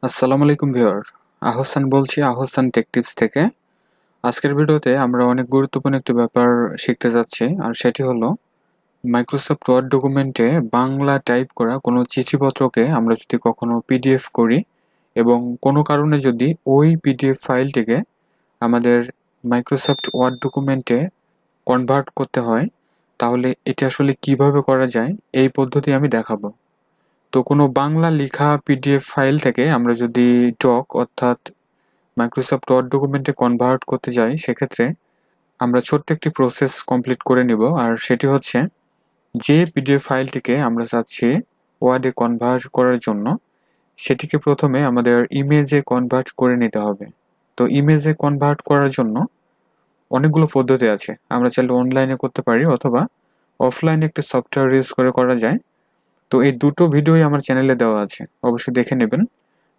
আসসালামু আলাইকুম ভিউয়ার। আহসান বলছি, আহসান টেক টিপস থেকে। আজকের ভিডিওতে আমরা অনেক গুরুত্বপূর্ণ একটি ব্যাপার শিখতে যাচ্ছি, আর সেটি হলো মাইক্রোসফট ওয়ার্ড ডকুমেন্টে বাংলা টাইপ করা কোনো চিঠিপত্রকে আমরা যদি কখনো পিডিএফ করি এবং কোনো কারণে যদি ওই পিডিএফ ফাইলটিকে আমাদের মাইক্রোসফট ওয়ার্ড ডকুমেন্টে কনভার্ট করতে হয়, তাহলে এটা আসলে কিভাবে করা যায় এই পদ্ধতি আমি দেখাবো। তো কোনো বাংলা লেখা পিডিএফ ফাইল থেকে আমরা যদি ডক অর্থাৎ মাইক্রোসফট ওয়ার্ড ডকুমেন্টে কনভার্ট করতে যাই, সেক্ষেত্রে আমরা ছোট্ট একটি প্রসেস কমপ্লিট করে নিব। আর সেটি হচ্ছে, যে পিডিএফ ফাইলটিকে আমরা চাচ্ছি ওয়ার্ডে কনভার্ট করার জন্য, সেটিকে প্রথমে আমাদের ইমেজে কনভার্ট করে নিতে হবে। তো ইমেজে কনভার্ট করার জন্য অনেকগুলো পদ্ধতি আছে। আমরা চাইলে অনলাইনে করতে পারি অথবা অফলাইনে একটি সফটওয়্যার ইউজ করে করা যায়। তো এই দুটো ভিডিওই আমার চ্যানেলে দেওয়া আছে, অবশ্যই দেখে নেবেন।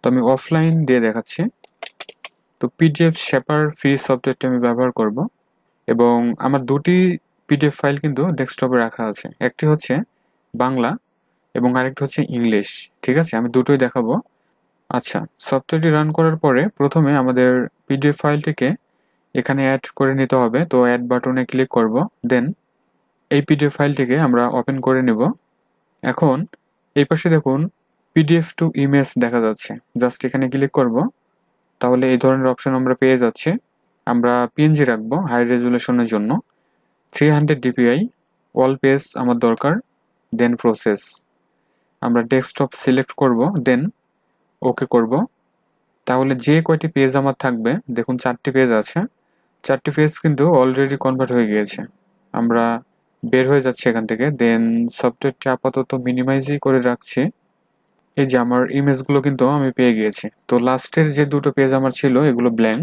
তো আমি অফলাইন দিয়ে দেখাচ্ছি। তো পিডিএফ শেপার ফ্রি সফটওয়্যারটি আমি ব্যবহার করব, এবং আমার দুটি পিডিএফ ফাইল কিন্তু ডেস্কটপে রাখা আছে। একটি হচ্ছে বাংলা এবং আরেকটি হচ্ছে ইংলিশ। ঠিক আছে, আমি দুটোই দেখাবো। আচ্ছা, সফটওয়্যারটি রান করার পরে প্রথমে আমাদের পিডিএফ ফাইলটিকে এখানে অ্যাড করে নিতে হবে। তো অ্যাড বাটনে ক্লিক করব, দেন এই পিডিএফ ফাইলটিকে আমরা ওপেন করে নেব। এখন এই পাশে দেখুন পিডিএফ টু ইমেজ দেখা যাচ্ছে, জাস্ট এখানে ক্লিক করব। তাহলে এই ধরনের অপশন আমরা পেয়ে যাচ্ছি। আমরা পিএনজি রাখবো হাই রেজুলেশনের জন্য, 300 ডিপিআই। অল পেজ আমার দরকার, দেন প্রসেস। আমরা ডেস্কটপ সিলেক্ট করব, দেন ওকে করব। তাহলে যে কয়টি পেজ আমার থাকবে, দেখুন 4টি পেজ আছে, 4টি পেজ কিন্তু অলরেডি কনভার্ট হয়ে গিয়েছে। আমরা বের হয়ে যাচ্ছি এখান থেকে, দেন সফটওয়্যারটি আপাতত মিনিমাইজই করে রাখছি। এই যে আমার ইমেজগুলো কিন্তু আমি পেয়ে গিয়েছি। তো লাস্টের যে দুটো পেজ আমার ছিল এগুলো ব্ল্যাঙ্ক,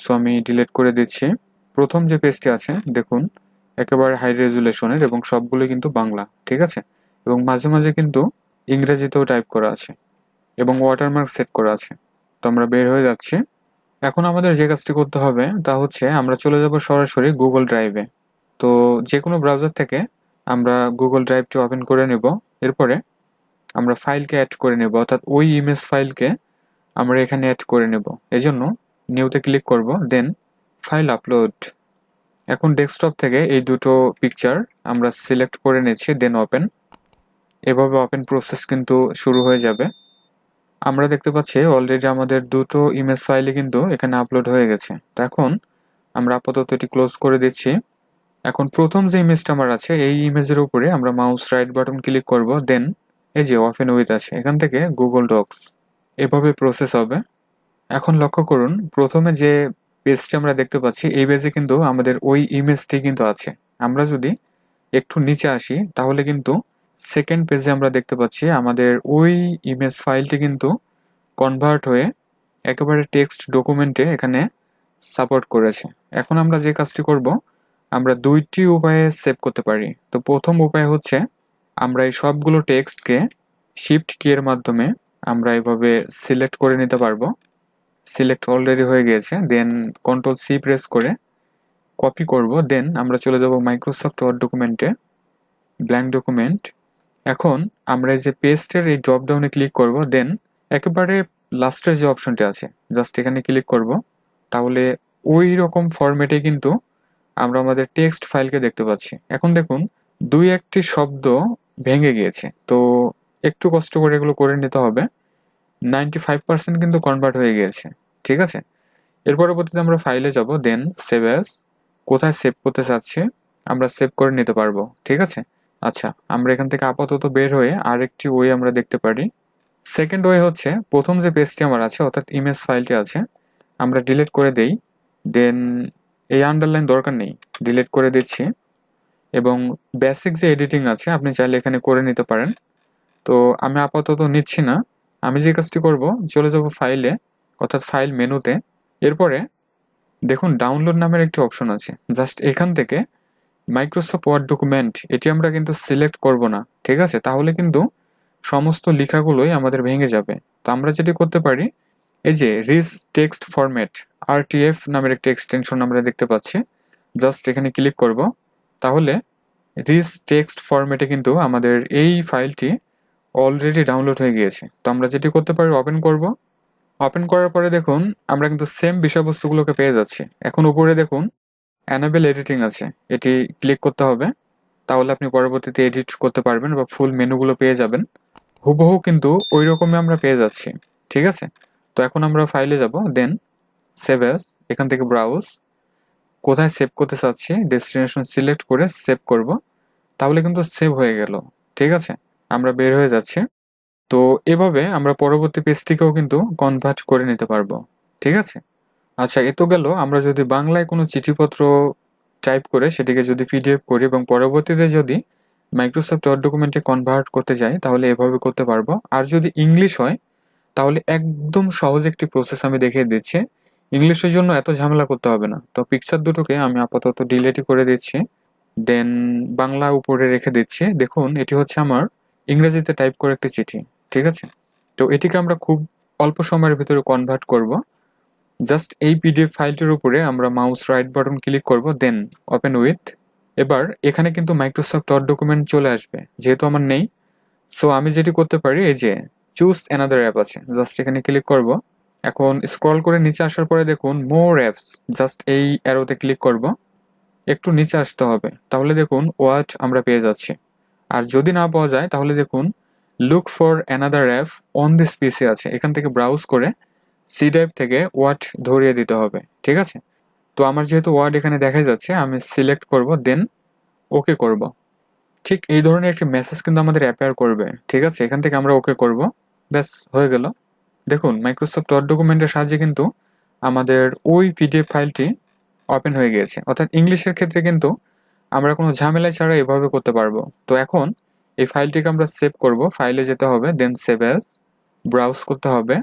সো আমি ডিলিট করে দিচ্ছি। প্রথম যে পেজটি আছে দেখুন একেবারে হাই রেজুলেশনের এবং সবগুলো কিন্তু বাংলা। ঠিক আছে, এবং মাঝে মাঝে কিন্তু ইংরেজিতেও টাইপ করা আছে এবং ওয়াটারমার্ক সেট করা আছে। তো আমরা বের হয়ে যাচ্ছি। এখন আমাদের যে কাজটি করতে হবে তা হচ্ছে, আমরা চলে যাব সরাসরি গুগল ড্রাইভে। তো যে কোনো ব্রাউজার থেকে আমরা গুগল ড্রাইভটি ওপেন করে নেব। এরপরে আমরা ফাইলকে অ্যাড করে নেব, অর্থাৎ ওই ইমেজ ফাইলকে আমরা এখানে অ্যাড করে নেব। এজন্য নিউতে ক্লিক করব, দেন ফাইল আপলোড। এখন ডেস্কটপ থেকে এই দুটো পিকচার আমরা সিলেক্ট করে নিচ্ছি, দেন ওপেন। এভাবে ওপেন প্রসেস কিন্তু শুরু হয়ে যাবে। আমরা দেখতে পাচ্ছি অলরেডি আমাদের দুটো ইমেজ ফাইলই কিন্তু এখানে আপলোড হয়ে গেছে। তো এখন আমরা আপাতত এটি ক্লোজ করে দিচ্ছি। এখন প্রথম যে ইমেজটা আমার আছে, এই ইমেজের উপরে আমরা মাউস রাইট বাটন ক্লিক করব, দেন এই যে ওপেন উইথ আছে, এখান থেকে গুগল ডক্স। এভাবে প্রসেস হবে। এখন লক্ষ্য করুন, প্রথমে যে পেজটি আমরা দেখতে পাচ্ছি, এই পেজে কিন্তু আমাদের ওই ইমেজটি কিন্তু আছে। আমরা যদি একটু নিচে আসি, তাহলে কিন্তু সেকেন্ড পেজে আমরা দেখতে পাচ্ছি আমাদের ওই ইমেজ ফাইলটি কিন্তু কনভার্ট হয়ে একেবারে টেক্সট ডকুমেন্টে এখানে সাপোর্ট করেছে। এখন আমরা যে কাজটি করব, আমরা দুইটি উপায়ে সেভ করতে পারি। তো প্রথম উপায় হচ্ছে, আমরা এই সবগুলো টেক্সটকে শিফট কি এর মাধ্যমে আমরা এভাবে সিলেক্ট করে নিতে পারবো। সিলেক্ট অলরেডি হয়ে গিয়েছে, দেন কন্ট্রোল সি প্রেস করে কপি করব, দেন আমরা চলে যাব মাইক্রোসফট ওয়ার্ড ডকুমেন্টে, ব্ল্যাঙ্ক ডকুমেন্ট। এখন আমরা এই যে পেস্টের এই ড্রপ ডাউনে ক্লিক করব, দেন একেবারে লাস্টের যে অপশনটি আছে জাস্ট এখানে ক্লিক করব। তাহলে ওই রকম ফরম্যাটে কিন্তু আমরা আমাদের টেক্সট ফাইলকে দেখতে পাচ্ছি। এখন দেখুন দুই একটি শব্দ ভেঙে গিয়েছে, তো একটু কষ্ট করে এগুলো করে নিতে হবে। 95% কিন্তু কনভার্ট হয়ে গিয়েছে। ঠিক আছে, এর পরবর্তীতে আমরা ফাইলে যাব, দেন সেভ অ্যাজ। কোথায় সেভ করতে চাচ্ছি আমরা সেভ করে নিতে পারবো। ঠিক আছে, আচ্ছা আমরা এখান থেকে আপাতত বের হয়ে আরেকটি ওয়ে আমরা দেখতে পারি। সেকেন্ড ওয়ে হচ্ছে, প্রথম যে পেজটি আমার আছে অর্থাৎ ইমেজ ফাইলটি আছে, আমরা ডিলিট করে দেই। দেন এই আন্ডারলাইন দরকার নেই, ডিলিট করে দিচ্ছি। এবং বেসিক যে এডিটিং আছে আপনি চাইলে এখানে করে নিতে পারেন। তো আমি আপাতত নিচ্ছি না। আমি যে কাজটি করব, চলে যাব ফাইলে অর্থাৎ ফাইল মেনুতে। এরপরে দেখুন ডাউনলোড নামের একটি অপশন আছে, জাস্ট এখান থেকে মাইক্রোসফট ওয়ার্ড ডকুমেন্ট এটি আমরা কিন্তু সিলেক্ট করব না। ঠিক আছে, তাহলে কিন্তু সমস্ত লেখাগুলোই আমাদের ভেঙে যাবে। তো আমরা যেটি করতে পারি, এই যে রিচ টেক্সট ফরম্যাট আরটিএফ নামের একটি এক্সটেনশন আমরা দেখতে পাচ্ছি, জাস্ট এখানে ক্লিক করব। তাহলে রিচ টেক্সট ফরম্যাটে কিন্তু আমাদের এই ফাইলটি অলরেডি ডাউনলোড হয়ে গিয়েছে। তো আমরা যেটি করতে পারি, ওপেন করব, ওপেন করার পরে দেখুন আমরা কিন্তু সেম বিষয়বস্তুগুলোকে পেয়ে যাচ্ছি। এখন উপরে দেখুন অ্যানাবেল এডিটিং আছে, এটি ক্লিক করতে হবে, তাহলে আপনি পরবর্তীতে এডিট করতে পারবেন বা ফুল মেনুগুলো পেয়ে যাবেন। হুবহু কিন্তু ওই রকমই আমরা পেয়ে যাচ্ছি, ঠিক আছে। তো এখন আমরা ফাইলে যাব, দেন সেভ অ্যাজ, এখান থেকে ব্রাউজ, কোথায় সেভ করতে চাচ্ছি ডেস্টিনেশন সিলেক্ট করে সেভ করব, তাহলে কিন্তু সেভ হয়ে গেল, ঠিক আছে। আমরা বের হয়ে যাচ্ছি। তো এভাবে আমরা পরবর্তী পেজটিকেও কিন্তু কনভার্ট করে নিতে পারবো, ঠিক আছে। আচ্ছা, এ তো গেল আমরা যদি বাংলায় কোনো চিঠিপত্র টাইপ করে সেটিকে যদি পিডিএফ করি এবং পরবর্তীতে যদি মাইক্রোসফট ওয়ার্ড ডকুমেন্টে কনভার্ট করতে যাই তাহলে এভাবে করতে পারবো। আর যদি ইংলিশ হয় তাহলে একদম সহজ একটি প্রসেস আমি দেখিয়ে দিচ্ছি। ইংলিশের জন্য এত ঝামেলা করতে হবে না। তো পিকচার দুটোকে আমি আপাতত ডিলিটই করে দিচ্ছি, দেন বাংলা উপরে রেখে দিচ্ছি। দেখুন এটি হচ্ছে আমার ইংরেজিতে টাইপ করে একটি চিঠি, ঠিক আছে। তো এটিকে আমরা খুব অল্প সময়ের ভিতরে কনভার্ট করব। জাস্ট এই পিডিএফ ফাইলটির উপরে আমরা মাউস রাইট বাটন ক্লিক করব, দেন ওপেন উইথ। এবার এখানে কিন্তু মাইক্রোসফট ওয়ার্ড ডকুমেন্ট চলে আসবে, যেহেতু আমার নেই। সো আমি যেটি করতে পারি, এই যে চুজ অ্যানাদার অ্যাপ আছে, জাস্ট এখানে ক্লিক করব। এখন স্ক্রল করে নিচে আসার পরে দেখুন মোর অ্যাপস, জাস্ট এই অ্যারোতে ক্লিক করব। একটু নিচে আসতে হবে, তাহলে দেখুন ওয়াট আমরা পেয়ে যাচ্ছি। আর যদি না পাওয়া যায় তাহলে দেখুন look for another app on this পিসি আছে, এখান থেকে ব্রাউজ করে সি ড্রাইভ থেকে ওয়াট ধরিয়ে দিতে হবে, ঠিক আছে। তো আমার যেহেতু ওয়ার্ড এখানে দেখা যাচ্ছে, আমি সিলেক্ট করব, দেন ওকে করব। ঠিক এই ধরনের একটি মেসেজ কিন্তু আমাদের অ্যাপিয়ার করবে, ঠিক আছে। এখান থেকে আমরা ওকে করব, ব্যাস হয়ে গেল। দেখুন মাইক্রোসফট ওয়ার্ড ডকুমেন্টের সাহায্যে কিন্তু আমাদের ওই পিডিএফ ফাইলটি ওপেন হয়ে গিয়েছে। অর্থাৎ ইংলিশের ক্ষেত্রে কিন্তু আমরা কোনো ঝামেলা ছাড়া এভাবে করতে পারবো। তো এখন এই ফাইলটিকে আমরা সেভ করব, ফাইলে যেতে হবে, দেন সেভ অ্যাজ, ব্রাউজ করতে হবে,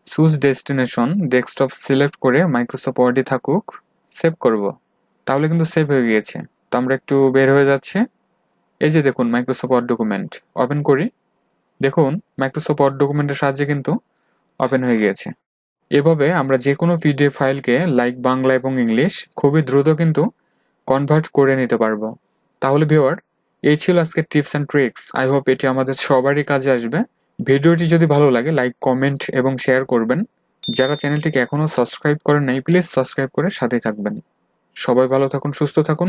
চুজ ডেস্টিনেশন, ডেস্কটপ সিলেক্ট করে মাইক্রোসফট ওয়ার্ডই থাকুক, সেভ করব, তাহলে কিন্তু সেভ হয়ে গিয়েছে। তো আমরা একটু বের হয়ে যাচ্ছে। এই যে দেখুন মাইক্রোসফট ওয়ার্ড ডকুমেন্ট ওপেন করি, দেখুন মাইক্রোসফট ওয়ার্ড ডকুমেন্টের সাহায্যে কিন্তু ওপেন হয়ে গিয়েছে। এভাবে আমরা যে কোনো পিডিএফ ফাইলকে লাইক বাংলা এবং ইংলিশ খুবই দ্রুত কিন্তু কনভার্ট করে নিতে পারবো। তাহলে ভিউয়ার, এই ছিল আজকের tips and tricks. I hope এটি আমাদের সবারই কাজে আসবে। ভিডিওটি যদি ভালো লাগে লাইক, কমেন্ট এবং শেয়ার করবেন। যারা চ্যানেলটিকে এখনও সাবস্ক্রাইব করেন নাই প্লিজ সাবস্ক্রাইব করে সাথেই থাকবেন। সবাই ভালো থাকুন, সুস্থ থাকুন।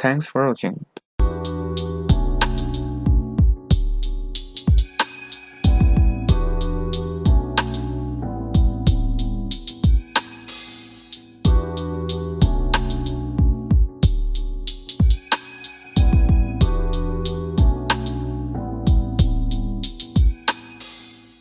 Thanks for watching.